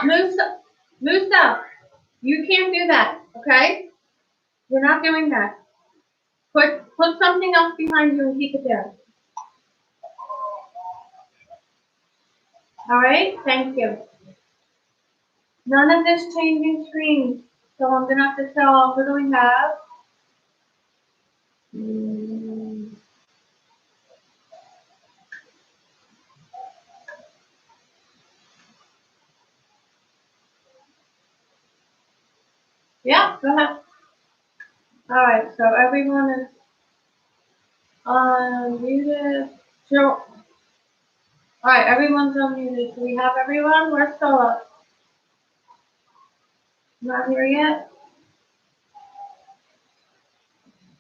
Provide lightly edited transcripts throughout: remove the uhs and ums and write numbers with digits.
Musa, Musa, you can't do that, okay? You're not doing that. Put something else behind you and keep it there. All right, thank you. None of this changing screens. So I'm gonna have to tell, what do we have? Yeah, go ahead. All right, so everyone is unmuted. Sure. All right, everyone's unmuted. Do we have everyone? Where's Philip? Not here yet?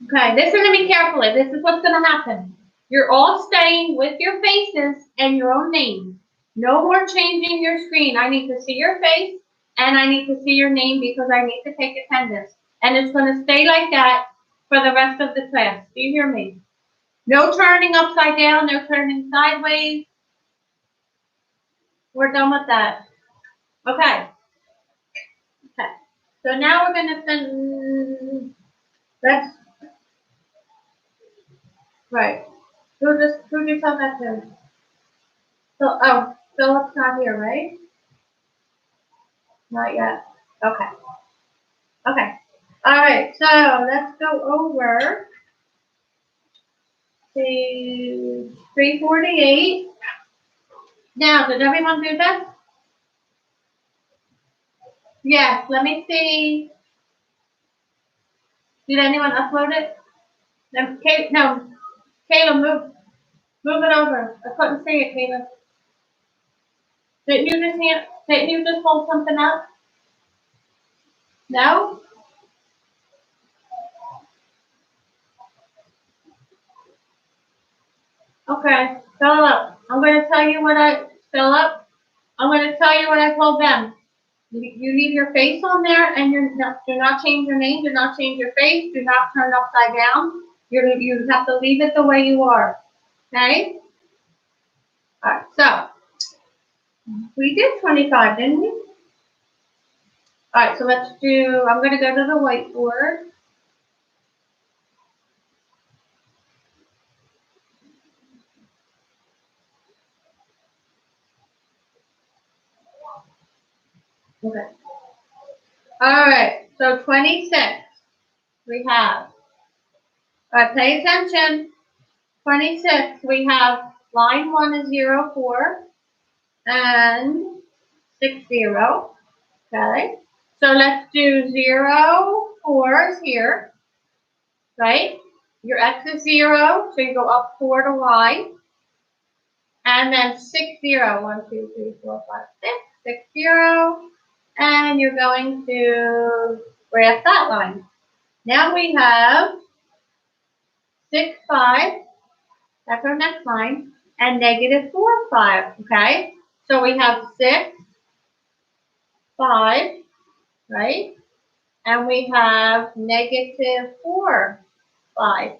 Okay, listen to me carefully. This is what's going to happen. You're all staying with your faces and your own names. No more changing your screen. I need to see your face and I need to see your name because I need to take attendance. And it's going to stay like that for the rest of the class. Do you hear me? No turning upside down, no turning sideways. We're done with that. Okay. Okay. So now we're going to send, right. Who did you tell that to? So, oh, Philip's not here, right? Not yet. Okay. Okay. All right. So let's go over to 348. Now, did everyone do that? Yes. Let me see. Did anyone upload it? No. Kayla, move it over. I couldn't see it, Kayla. Didn't you just hold something up? No? Okay. Philip, I'm going to tell you what I told them. You leave your face on there, and do not change your name, do not change your face, do not turn upside down. You have to leave it the way you are. Okay? All right. So we did 25, didn't we? All right. So let's do. I'm going to go to the whiteboard. Okay. All right. So 26. We have. All right. Pay attention. 26. We have line 1 is 0, 4, and 6, 0. Okay. So let's do 0, 4 is here, right? Your x is 0, so you go up 4 to y. And then 6, 0, 1, 2, 3, 4, 5, 6, 6, 0. And you're going to graph that line. Now we have 6, 5. That's our next line. And negative 4, 5. Okay? So we have 6, 5, right? And we have negative 4, 5.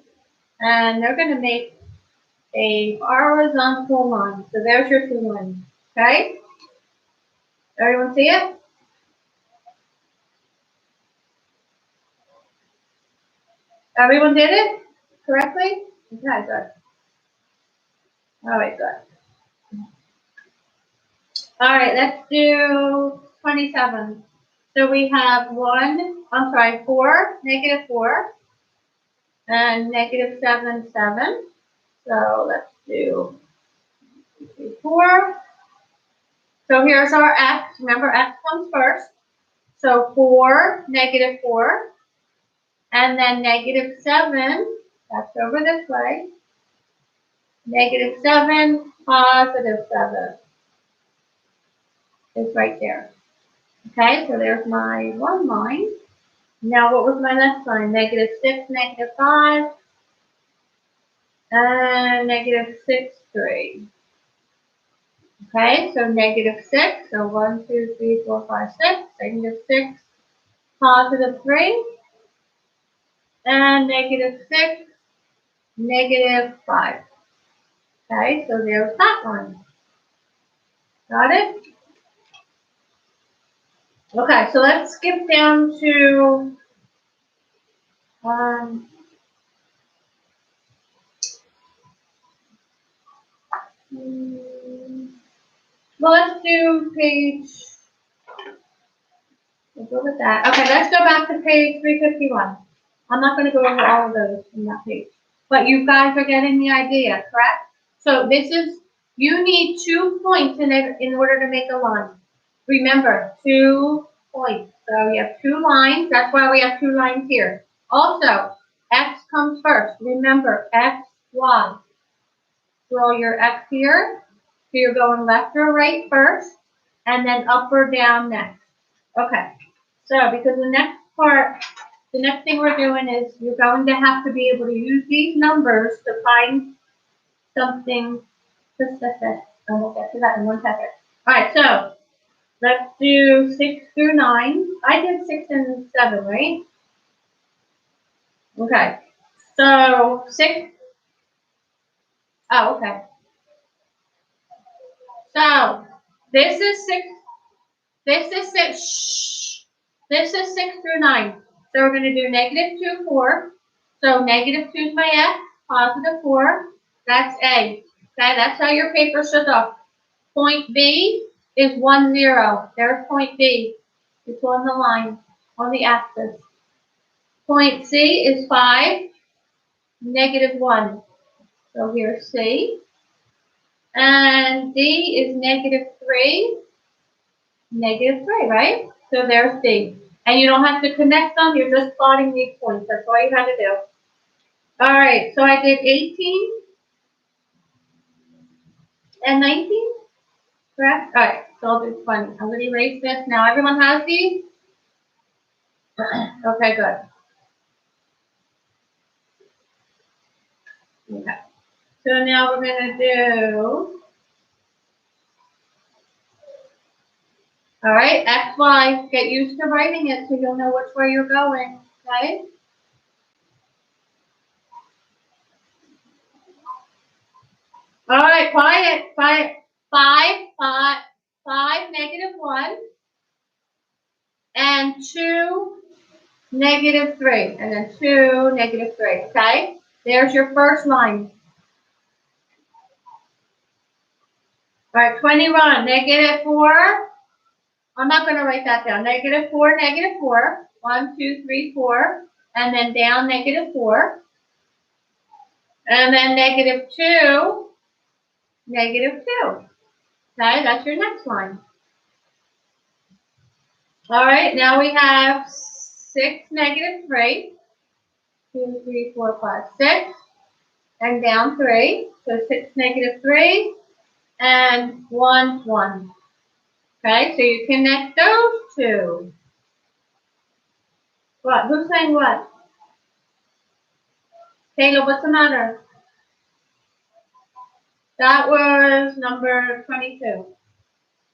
And they're going to make a horizontal line. So there's your 2 lines. Okay? Everyone see it? Everyone did it correctly? Okay, good. All right, good. All right, let's do 27. So we have 4, negative 4, and negative 7, 7. So let's do 4. So here's our x. Remember, x comes first. So 4, negative 4. And then negative 7, that's over this way. Negative 7, positive 7 is right there. Okay, so there's my 1 line. Now what was my next line? Negative 6, negative 5, and negative 6, 3. Okay, so negative 6, so 1, 2, 3, 4, 5, 6, negative 6, positive 3, and negative 6, negative 5. Okay, so there's that one. Got it? Okay, so let's skip down to um, well, let's do page. We'll go with that. Okay, let's go back to page 351. I'm not going to go over all of those in that page, but you guys are getting the idea, correct? So this is, you need 2 points in order to make a line. Remember, 2 points. So you have 2 lines. That's why we have 2 lines here. Also, X comes first. Remember, X, Y. Draw your X here. So you're going left or right first, and then up or down next. Okay. So because the next part, the next thing we're doing is you're going to have to be able to use these numbers to find something specific. And we'll get to that in 1 second. All right, so let's do 6 through 9. I did 6 and 7, right? Okay. So 6. Oh, okay. So this is 6. This is 6. Shh. This is 6 through 9. So we're going to do -2, 4. So -2 is my X, +4. That's A. Okay, that's how your paper should look. Point B is 1, 0. There's point B. It's on the line, on the axis. Point C is 5, -1. So here's C. And D is -3, -3, right? So there's D. And you don't have to connect them, you're just plotting these points. That's all you had to do. All right, so I did 18 and 19, correct? All right, so I'll do 20. I'm going to erase this. Now everyone has these? Okay, good. Okay. So now we're going to do, all right, X, Y. Get used to writing it so you'll know which way you're going, okay? All right, quiet, quiet. 5, 5, 5, -1, and 2, -3, and then 2, -3, okay? There's your first line. All right, 21, -4. I'm not going to write that down. -4, -4. 1, 2, 3, 4. And then down -4. And then -2, -2. Okay, that's your next line. All right, now we have 6, -3. 2, 3, 4, 5, 6. And down 3. So 6, -3. And 1, 1. Okay, so you connect those two. What? Who's saying what? Taylor, what's the matter? That was number 22.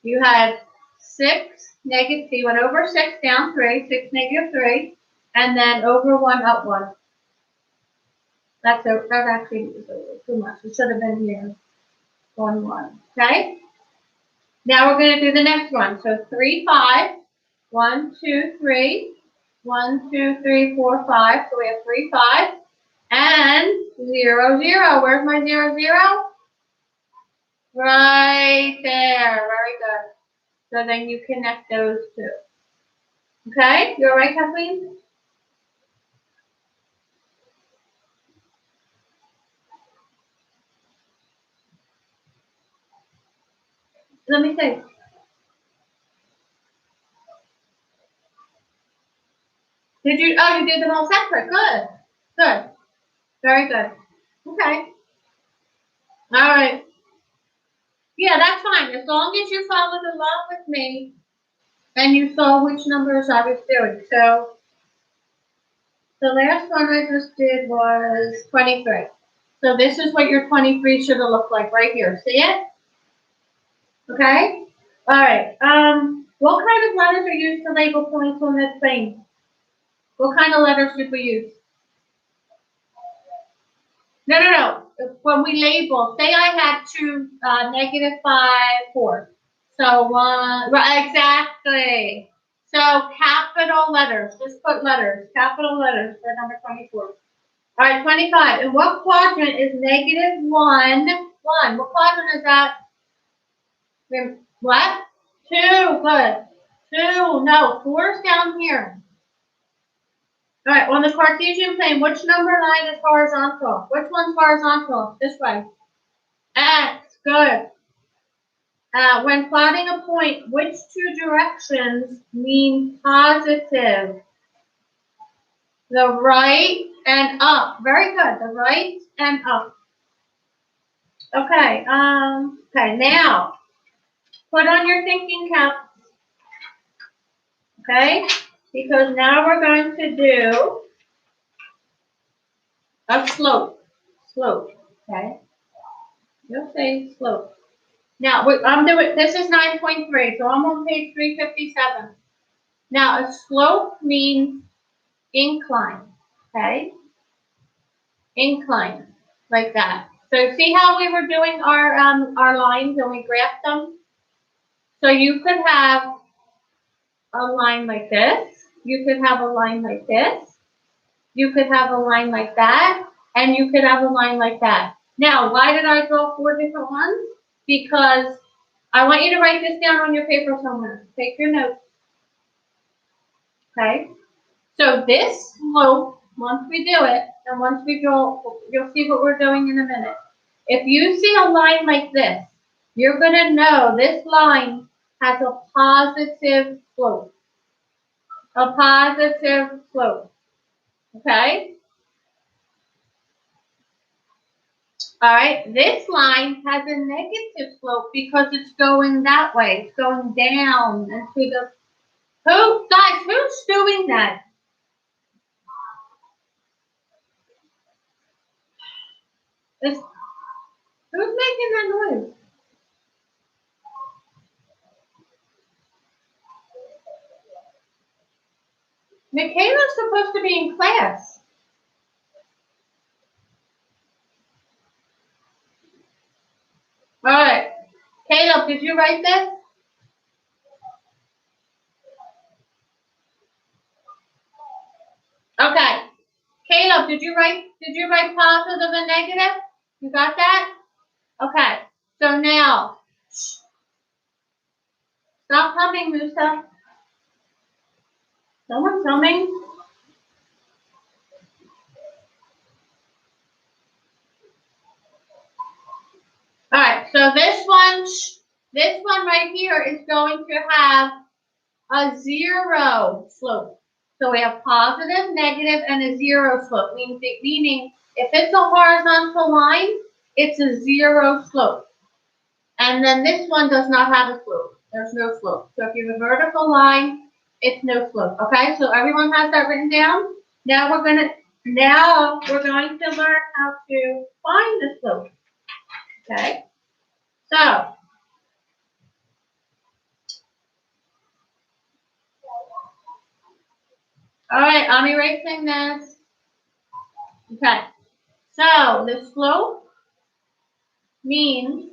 You had 6, negative, so you went over 6, down 3, 6, -3, and then over 1, up 1. That's actually too much. It should have been here. 1, 1. Okay? Now we're going to do the next one. So 3, 5. 1, 2, 3. 1, 2, 3, 4, 5. So we have 3, 5. And 0, 0. Where's my 0, 0? Right there. Very good. So then you connect those two. Okay? You all right, Kathleen? Let me see. Did you? Oh, you did them all separate. Good. Good. Very good. Okay. All right. Yeah, that's fine. As long as you followed along with me and you saw which numbers I was doing. So the last one I just did was 23. So this is what your 23 should have looked like right here. See it? Okay? All right. What kind of letters are used to label points on this thing? What kind of letters should we use? No, no, no. When we label, say I had two, -5, 4. So 1, right, exactly. So capital letters, just put letters, capital letters for number 24. All right, 25. In what quadrant is negative 1? 1. What quadrant is that? What? 2. Good. 2. No, 4 is down here. All right, on the Cartesian plane, which number line is horizontal? Which one's horizontal? This way. X. Good. When plotting a point, which two directions mean positive? The right and up. Very good. The right and up. Okay. Okay. Now, put on your thinking caps. Okay. Because now we're going to do a slope. Slope. Okay. You'll say slope. Now, I'm doing, this is 9.3, so I'm on page 357. Now, a slope means incline, okay? Incline, like that. So see how we were doing our lines and we graphed them? So you could have a line like this. You could have a line like this. You could have a line like that. And you could have a line like that. Now, why did I draw 4 different ones? Because I want you to write this down on your paper somewhere. Take your notes. Okay? So this slope, once we do it, and once we draw, you'll see what we're doing in a minute. If you see a line like this, you're going to know this line has a positive slope. A positive slope. Okay? All right, this line has a negative slope because it's going that way. It's going down into the... Guys, who's doing that? Who's making that noise? Michaela's supposed to be in class. All right. Caleb, did you write this? Okay. Caleb, did you write positive and negative? You got that? Okay. So now, stop humming, Musa. Someone's humming. All right. So this one right here is going to have a 0 slope. So we have positive, negative, and a 0 slope, meaning if it's a horizontal line, it's a 0 slope. And then this one does not have a slope. There's no slope. So if you have a vertical line, it's no slope. Okay, so everyone has that written down? Now we're going to learn how to find the slope. Okay, so all right, I'm erasing this. Okay, so the slope means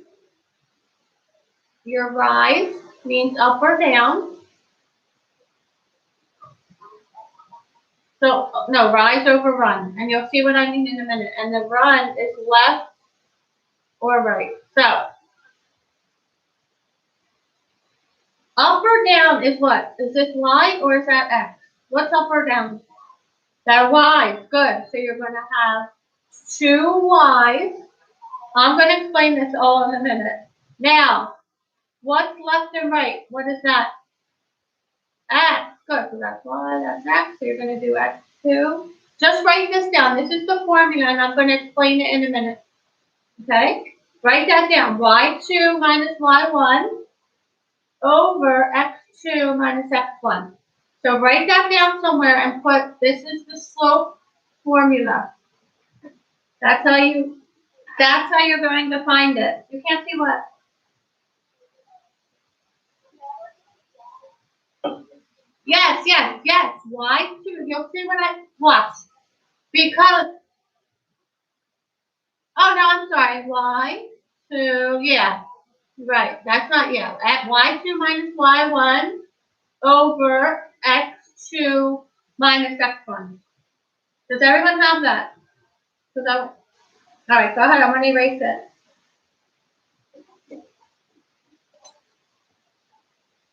your rise means up or down. So, no, rise over run. And you'll see what I mean in a minute. And the run is left or right. So, up or down is what? Is this Y or is that X? What's up or down? That Y. Good. So you're going to have 2 Y's. I'm going to explain this all in a minute. Now, what's left and right? What is that? X. Good. So that's Y, that's X. So you're going to do X2. Just write this down. This is the formula, and I'm going to explain it in a minute. Okay? Write that down. Y2 minus Y1 over X2 minus X1. So write that down somewhere and put, this is the slope formula. That's how you're going to find it. You can't see what? Yes. Y2. You'll see what? Because, oh no, I'm sorry. Y2, yeah. Right. That's not, yeah. At Y2 minus Y1 over x2 minus x1. Does everyone have that? All right, go ahead. I'm going to erase it.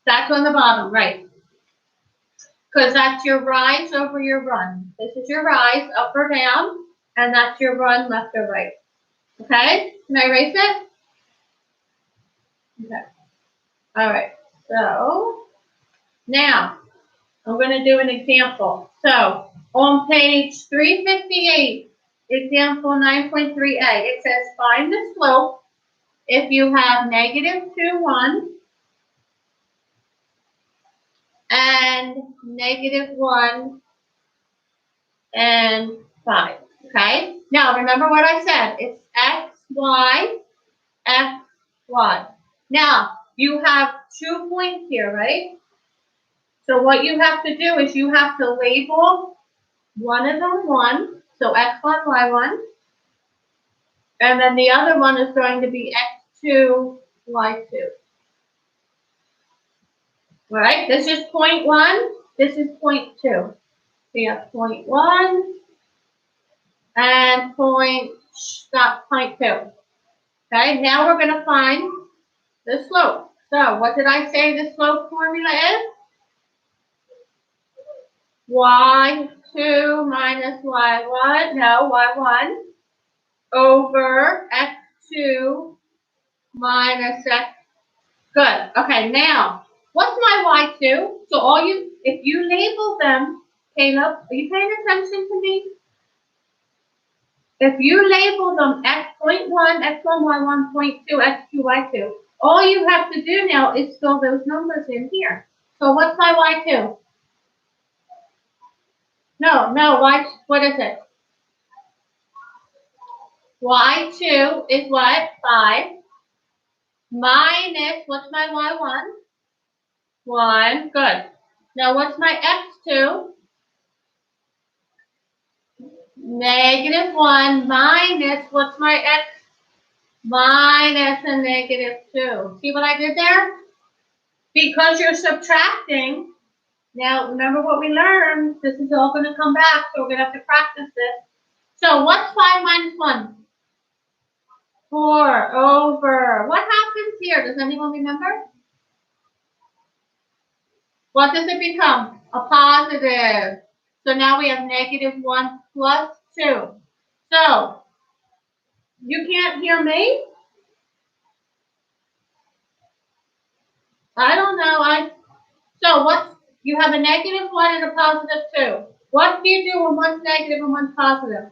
That's on the bottom, right? Because that's your rise over your run. This is your rise, up or down, and that's your run, left or right. Okay? Can I erase it? Okay. All right. So now I'm going to do an example. So on page 358, example 9.3a, it says find the slope if you have negative 2, 1 and negative 1 and 5. Okay? Now remember what I said. It's x, y, x, y. Now you have 2 points here, right? So what you have to do is you have to label one of them 1, so x1, y1, and then the other one is going to be x2, y2. All right, this is point 1, this is point 2. We have point 1 and point 2. Okay, now we're going to find the slope. So what did I say the slope formula is? y2 minus y1, no, y1, over x2 minus x. Good. Okay, now, what's my y2? So if you label them, Caleb, are you paying attention to me? If you label them x.1, x1, y1, point 2, x2, y2, all you have to do now is fill those numbers in here. So what's my y2? No, what is it? Y2 is what? 5. Minus, what's my y1? 1. Good. Now what's my x2? Negative 1 minus, what's my x? Minus a negative 2. See what I did there? Because you're subtracting. Now, remember what we learned. This is all going to come back, so we're going to have to practice this. So what's 5 minus 1? 4 over. What happens here? Does anyone remember? What does it become? A positive. So now we have negative 1 plus 2. So, you can't hear me? I don't know. So you have a negative 1 and a positive 2. What do you do when one's negative and one's positive?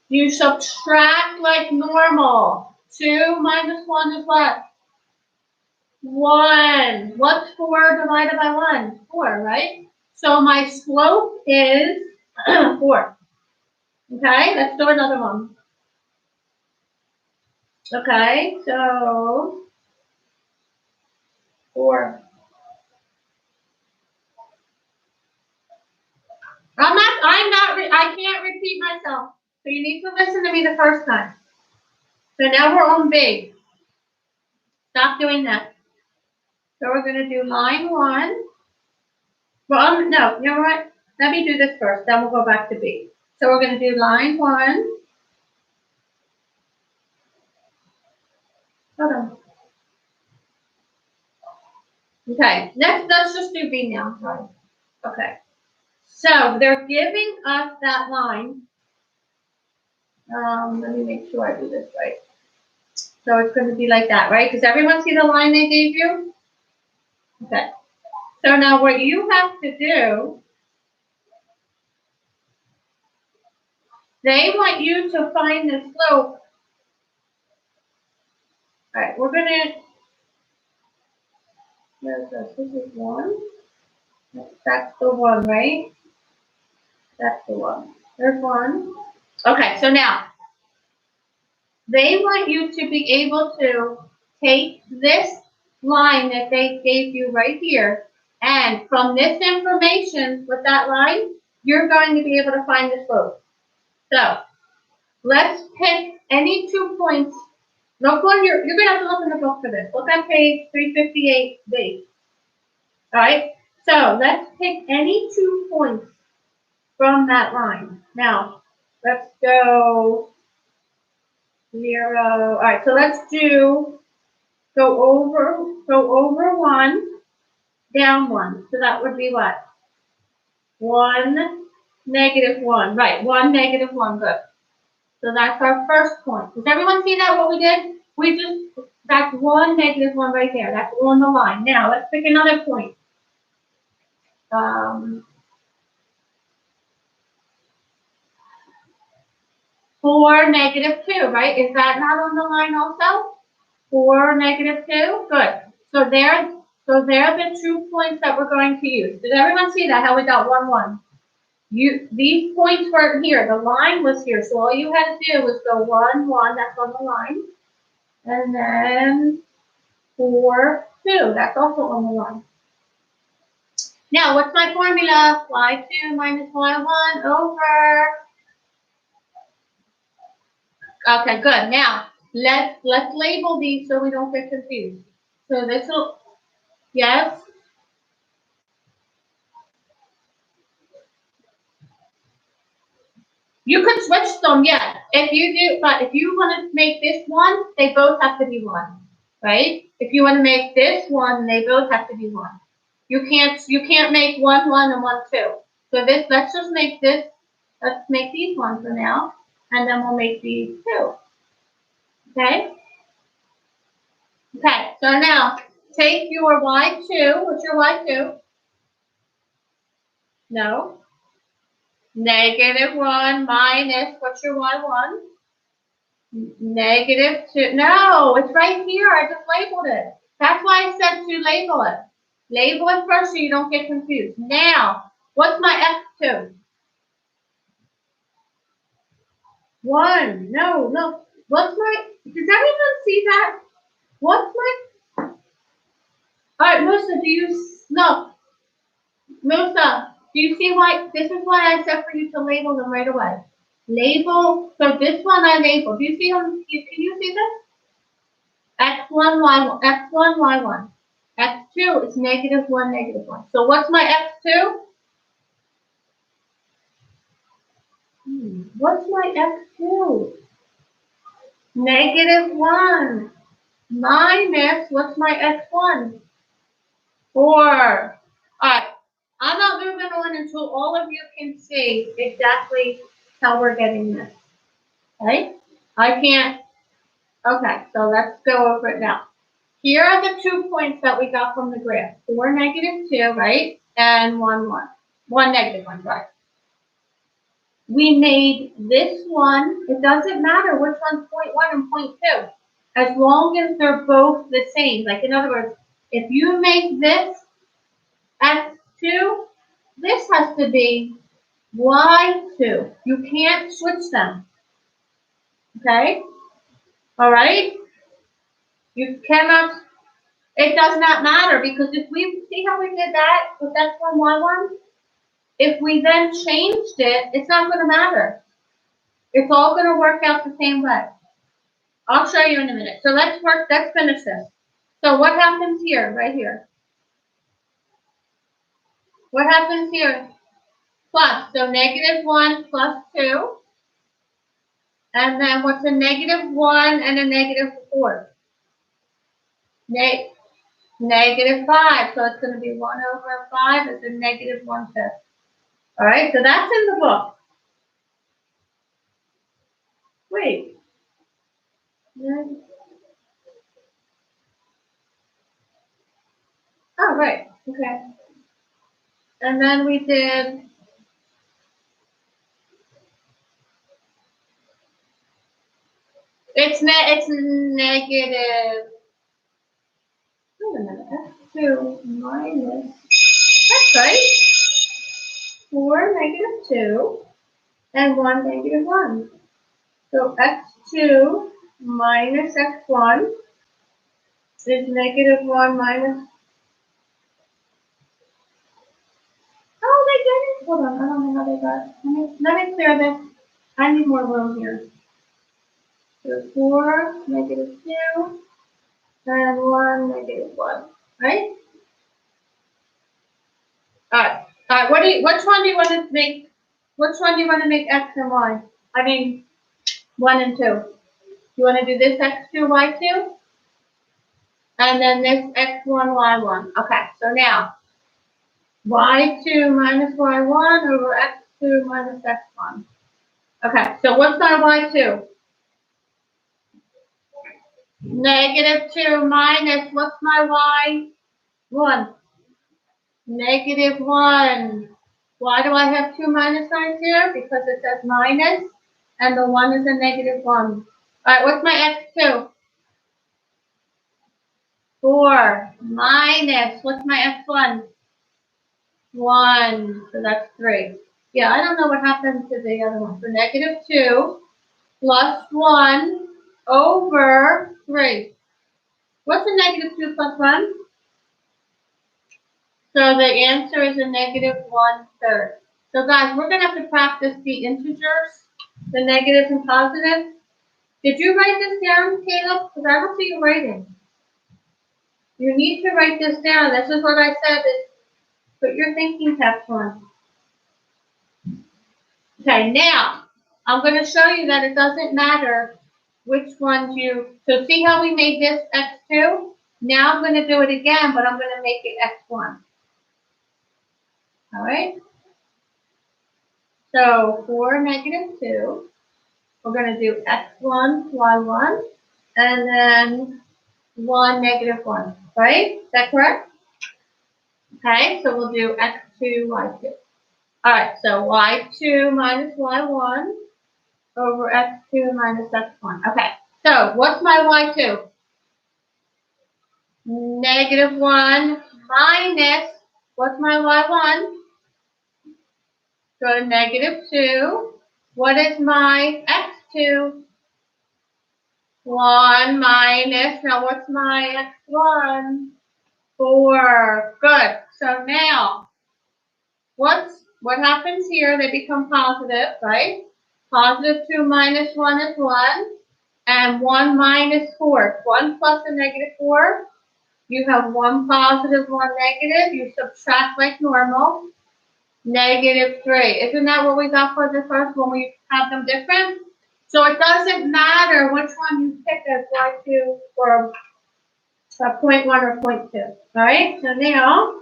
You subtract like normal. 2 minus 1 is what? 1. What's 4 divided by 1? 4, right? So my slope is 4. Okay, let's do another one. Okay, so 4. I can't repeat myself. So you need to listen to me the first time. So now we're on B. Stop doing that. So we're going to do line 1. Well, no, you know what? Let me do this first, then we'll go back to B. So we're going to do line 1. Hold on. Okay, let's just do B now. Sorry. Okay. So they're giving us that line. Let me make sure I do this right. So it's going to be like that, right? Does everyone see the line they gave you? Okay. So now what you have to do, they want you to find the slope. All right, we're going to, this is 1. That's the 1, right? That's the 1. There's 1. Okay, so now, they want you to be able to take this line that they gave you right here, and from this information with that line, you're going to be able to find the slope. So, let's pick any 2 points. Look on you're going to have to look in the book for this. Look on page 358B. All right? So let's pick any 2 points from that line. Now, let's go 0. All right, so let's do go over 1, down 1. So that would be what? 1, -1. Right, 1, -1. Good. So that's our first point. Does everyone see that, what we did? That's 1, -1 right there. That's on the line. Now, let's pick another point. 4, -2, right? Is that not on the line also? 4, -2? Good. So there are the 2 points that we're going to use. Did everyone see that, how we got 1, 1? These points weren't here. The line was here. So all you had to do was go 1, 1. That's on the line. And then 4, 2. That's also on the line. Now, what's my formula? Y2 minus Y1 over. Okay, good. Now, let's label these so we don't get confused. So this will, yes? You could switch them, yes. If you do, but if you want to make this one, they both have to be 1, right? If you want to make this one, they both have to be 1. You can't make 1, 1 and 1, 2. So let's just make this, let's make these 1 for now, and then we'll make these 2. Okay? Okay, so now take your Y2. What's your Y2? No. -1 minus, what's your Y1? -2. No, it's right here. I just labeled it. That's why I said to label it. Label it first so you don't get confused. Now, what's my X2? 1. No, no. What's my, does everyone see that? What's my, all right, Musa, no. Musa, do you see why, this is why I said for you to label them right away. Label, so this one I labeled. Do you see them, can you see this? X1, Y1, X1, Y1. X2 is -1, -1. So what's my X2? What's my X2? -1 minus, what's my X1? 4. All right, I'm not moving on until all of you can see exactly how we're getting this. Okay? I can't. Okay, so let's go over it now. Here are the 2 points that we got from the graph. 4, -2, right? And 1, 1. 1, -1, right? We made this one, it doesn't matter which one's 0.1 and 0.2, as long as they're both the same. Like, in other words, if you make this X2, this has to be Y2. You can't switch them. Okay? All right? You cannot, it does not matter, because if we, see how we did that with X1, Y1? If we then changed it, it's not going to matter. It's all going to work out the same way. I'll show you in a minute. So let's finish this. So what happens here, right here? What happens here? Plus, so -1 plus 2. And then what's a -1 and a -4? -5. So it's going to be 1 over 5 is a -1/5. All right, so that's in the book. Wait. Oh, right. Okay. And then we did, it's negative, wait a minute, X2 minus, that's right, 4, -2, and 1, -1. So X2 minus X1 is -1 minus, oh, they did it, hold on, I don't know how they got it. Let me clear this, I need more room here. So 4, -2, and 1, -1, right? Alright. Alright, which one do you want to make, X and Y? I mean, 1 and 2. You want to do this X2, Y2? And then this X1, Y1. Okay, so now, Y2 minus Y1 over X2 minus X1. Okay, so what's my Y2? -2 minus, what's my Y1? -1. Why do I have 2 minus signs here? Because it says minus, and the 1 is a -1. Alright, what's my X2? 4 minus, what's my X1? 1, so that's 3. Yeah, I don't know what happened to the other one. So -2 plus 1 over 3. What's a -2 plus 1? So the answer is a -1/3. So guys, we're going to have to practice the integers, the negatives and positives. Did you write this down, Caleb? Because I don't see you writing. You need to write this down. This is what I said, is put your thinking caps on. Okay, now, I'm going to show you that it doesn't matter which ones so see how we made this X2? Now I'm going to do it again, but I'm going to make it X1. All right? So for -2, we're going to do X1, Y1, and then 1, -1, right? Is that correct? Okay, so we'll do X2, Y2. All right, so Y2 minus Y1 over X2 minus X1. Okay, so what's my Y2? -1 minus, what's my Y1? So -2. What is my X2? 1 minus, now what's my X1? 4. Good. So now, what happens here? They become positive, right? +2 minus 1 is 1. And 1 minus 4. 1 plus a -4. You have 1 positive, 1 negative. You subtract like normal. -3. Isn't that what we got for the first when we have them different? So it doesn't matter which one you pick as Y2 or 0.1 or 0.2. All right, so now,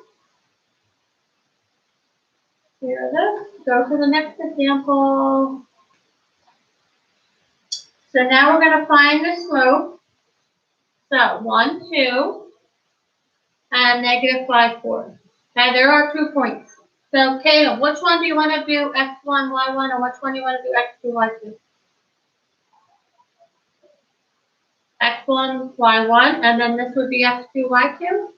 here it is. Go to the next example. So now we're going to find the slope. So 1, 2, and -5, 4. Now there are 2 points. So Caleb, which one do you want to do X1, Y1, or which one do you want to do X2, Y2? X1, Y1, and then this would be X2, Y2.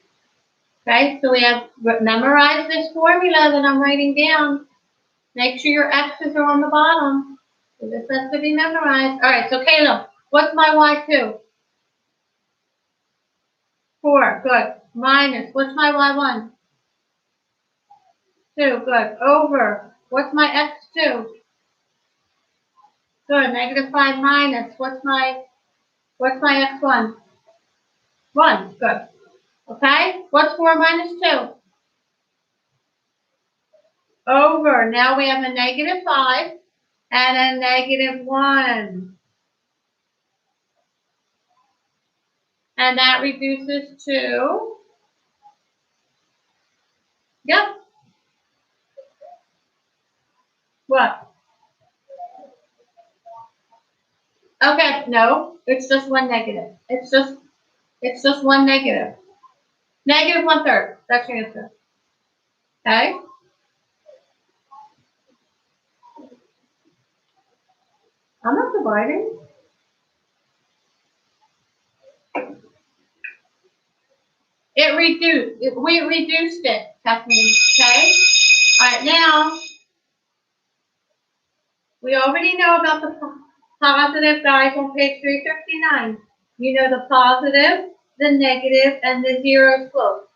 Okay, so we have memorized this formula that I'm writing down. Make sure your X's are on the bottom. So this has to be memorized. All right, so Caleb, what's my Y2? 4, good. Minus, what's my Y1? 2, good. Over, what's my X2? Good, -5 minus, what's my X1? 1, good. Okay, what's 4 minus 2? Over, now we have a -5 and a -1. And that reduces to, yep, what? Okay, no, it's just 1 negative. It's just 1 negative. -1/3, that's your answer. Okay? I'm not dividing. We reduced it, Kathleen, okay? All right, now, we already know about the positive, guys, on page 359. You know the positive, the negative, and the zero slope.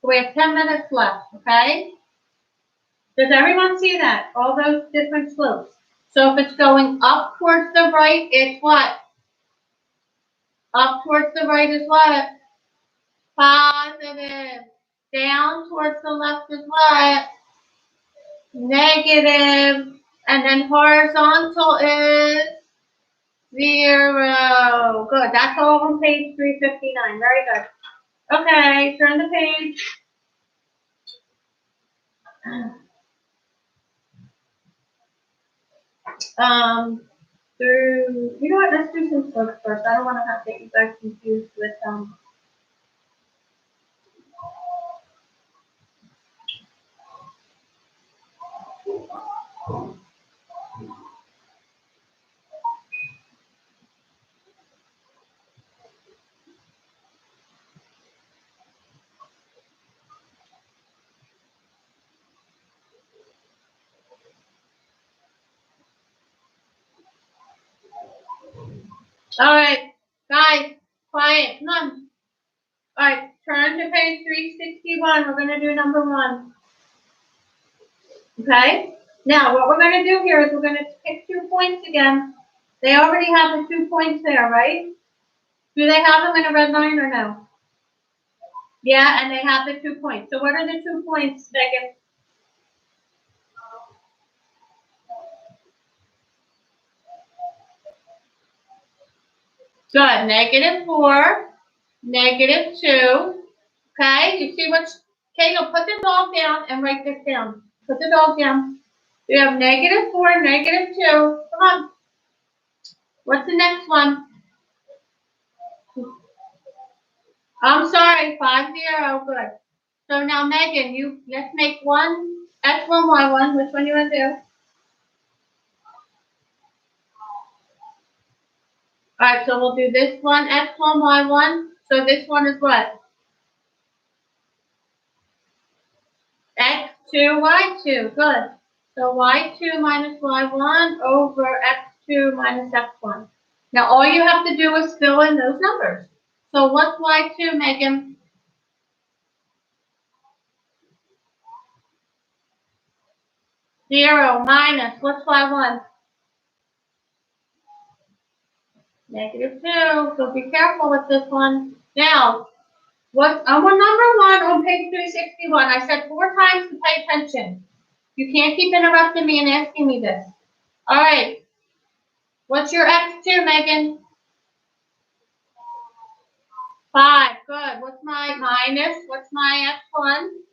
So we have 10 minutes left, okay? Does everyone see that? All those different slopes. So if it's going up towards the right, it's what? Up towards the right is what? Positive. Down towards the left is what? negative, and then horizontal is 0. Good. That's all on page 359. Very good. Okay, turn the page. Through, you know what, let's do some slopes first. I don't want to have to get you guys confused with, all right, guys, quiet, come on. All right, turn to page 361. We're going to do number 1. Okay? Now, what we're going to do here is we're going to pick 2 points again. They already have the 2 points there, right? Do they have them in a red line or no? Yeah, and they have the 2 points. So what are the 2 points, Megan? Good. -4, -2. Okay, you see what? Okay, you'll put the dog down and write this down. Put the dog down. We have -4, -2. Come on. What's the next one? I'm sorry, 50. Good. So now, Megan, let's make one X1, Y1. Which one you want to do? All right, so we'll do this one, X1, Y1. So this one is what? X2, Y2. Good. So Y2 minus Y1 over X2 minus X1. Now all you have to do is fill in those numbers. So what's Y2, Megan? Zero minus, what's Y1? -2. So be careful with this one. Now, what number 1 on page 361? I said 4 times to pay attention. You can't keep interrupting me and asking me this. All right. What's your X2, Megan? 5. Good. What's my minus? What's my X1?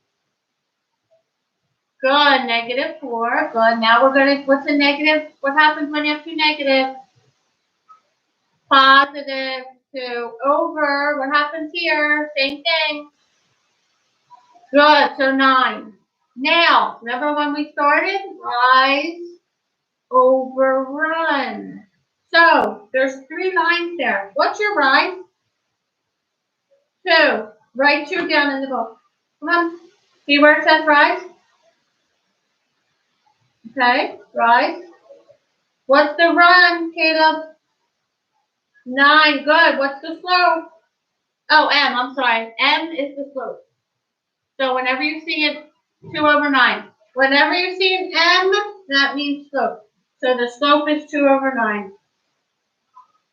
Good. -4. Good. Now we're going to, what's a negative? What happens when you have 2 negatives? +2 over, what happens here? Same thing. Good. So 9. Now, remember when we started? Rise over run. So there's 3 lines there. What's your rise? 2. Write 2 down in the book. Come on. See where it says rise? Okay, rise. What's the run, Caleb? 9. Good. What's the slope? Oh, M. I'm sorry. M is the slope. So whenever you see it, 2 over 9. Whenever you see an M, that means slope. So the slope is 2 over 9.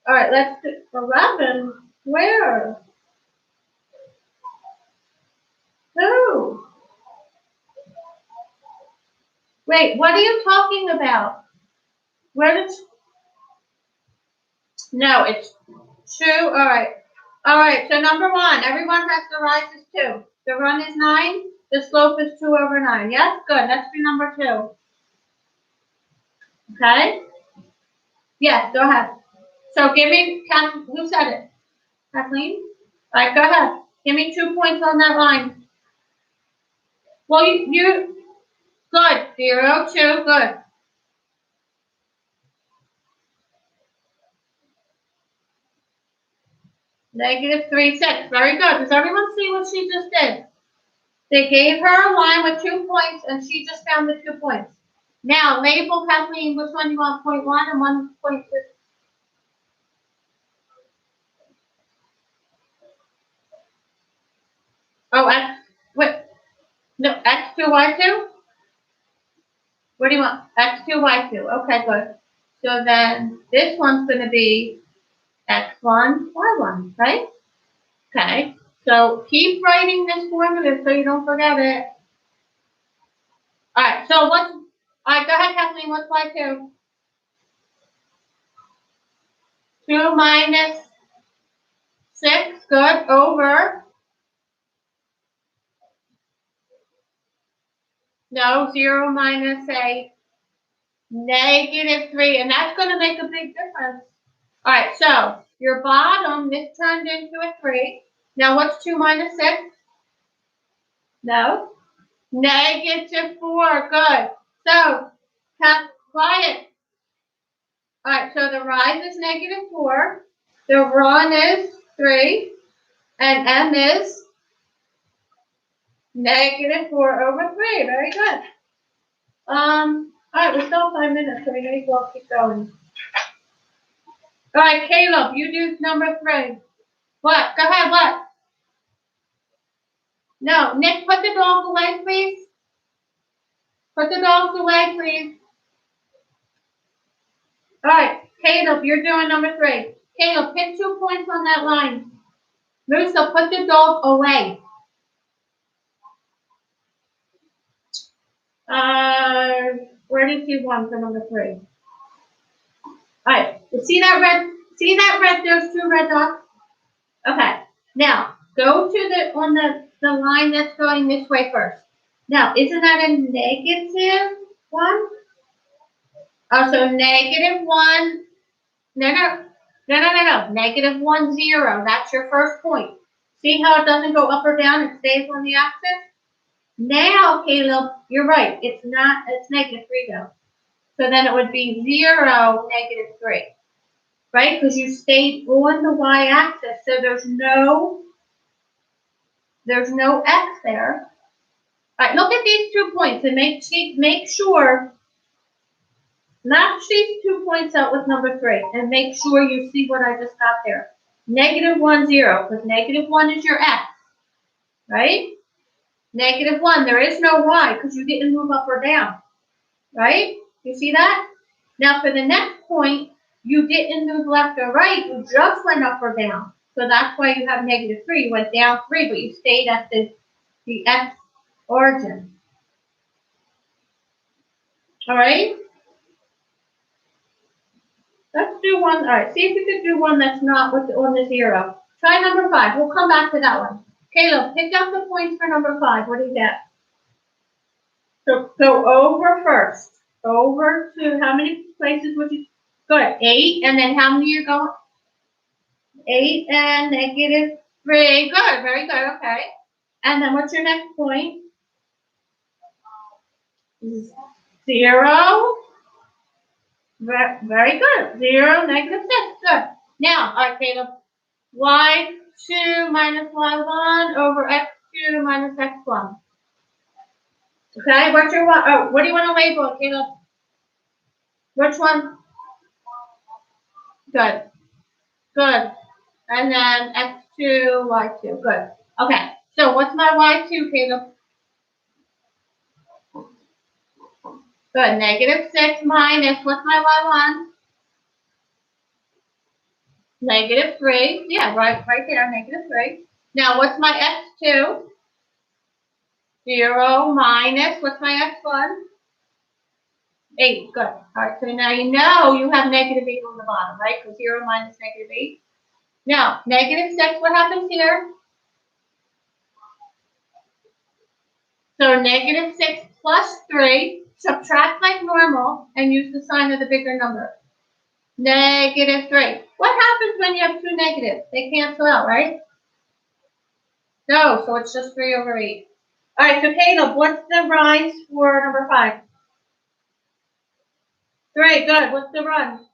All right, let's do 11. Where? Who? Wait, what are you talking about? Where did? No, it's 2. All right. All right. So number 1, everyone has the rise is 2. The run is 9. The slope is 2 over 9. Yes, good. Let's do number 2. Okay. Yes, go ahead. So give me, who said it? Kathleen? All right, go ahead. Give me 2 points on that line. Well, you good. 0, 2, good. -3, 6. Very good. Does everyone see what she just did? They gave her a line with 2 points, and she just found the 2 points. Now, label, Kathleen, which one do you want? 0.1 and 1.2? Oh, wait. No, X2, Y2? What do you want? X2, Y2. Okay, good. So then this one's going to be X1, Y1, right? Okay. So keep writing this formula so you don't forget it. Alright, so alright, go ahead, Kathleen, what's y2? 2 minus 6, good, over. No, 0 minus a -3, and that's going to make a big difference. Alright, so your bottom, this turned into a 3. Now what's 2 minus 6? No. -4, good. So, quiet. Alright, so the rise is -4, the run is 3, and m is -4 over 3. Very good. Alright, we still have 5 minutes, so we may as well keep going. Alright, Caleb, you do number 3. What? Go ahead, what? No, Nick, put the dogs away, please. Put the dogs away, please. Alright, Caleb, you're doing number 3. Caleb, pick 2 points on that line. Musa, put the dog away. Where did you want for number 3? Alright, see that red, those 2 red dots? Okay, now, go to the line that's going this way first. Now, isn't that a -1? Oh, so -1, no, -1, 0, that's your first point. See how it doesn't go up or down, it stays on the axis? Now, Caleb, you're right, it's -3 though. So then it would be 0, -3, right? Because you stayed on the y-axis, so there's no x there. All right, look at these 2 points and make sure, match these 2 points out with number 3 and make sure you see what I just got there. -1, 0, because -1 is your x, right? -1, there is no y because you didn't move up or down, right? You see that? Now for the next point, you didn't move left or right, you just went up or down. So that's why you have -3, you went down 3, but you stayed at the x origin. All right? Let's do one. All right, see if you can do one that's not on the 0. Try number 5. We'll come back to that one. Caleb, pick up the points for number 5. What do you get? So go over first. Over to how many places would you? Good. 8, and then how many you're going? 8 and -3. Good. Very good. Okay. And then what's your next point? 0. Very good. 0, -6. Good. Now, all right, Caleb. y2 minus y1 over x2 minus x1. Okay, what's your one? Oh, what do you want to label, Caleb? Which one? Good. Good. And then x2, y2. Good. Okay, so what's my y2, Caleb? Good. -6 minus, what's my y1? -3. Yeah, right there, -3. Now, what's my x2? 0 minus, what's my x1? 8. Good. All right, so now you know you have -8 on the bottom, right? Because 0 minus -8. Now, -6, what happens here? So -6 plus 3, subtract like normal, and use the sign of the bigger number. -3. What happens when you have 2 negatives? They cancel out, right? No, so it's just 3 over 8. All right, so Caleb, what's the rise for number 5? 3, good. What's the run?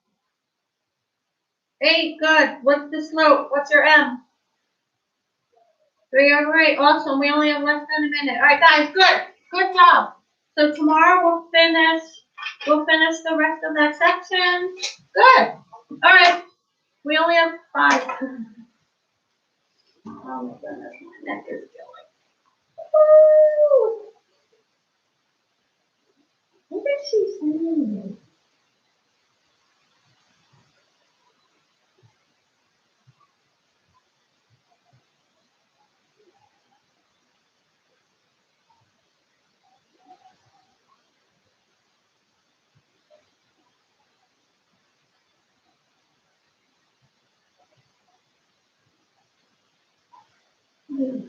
8, good. What's the slope? What's your m? 3 over 8. Awesome. We only have less than a minute. All right, guys, good. Good job. So tomorrow we'll finish the rest of that section. Good. All right. We only have 5. Oh my goodness, my neck is killing. Woo! What is she saying? Okay.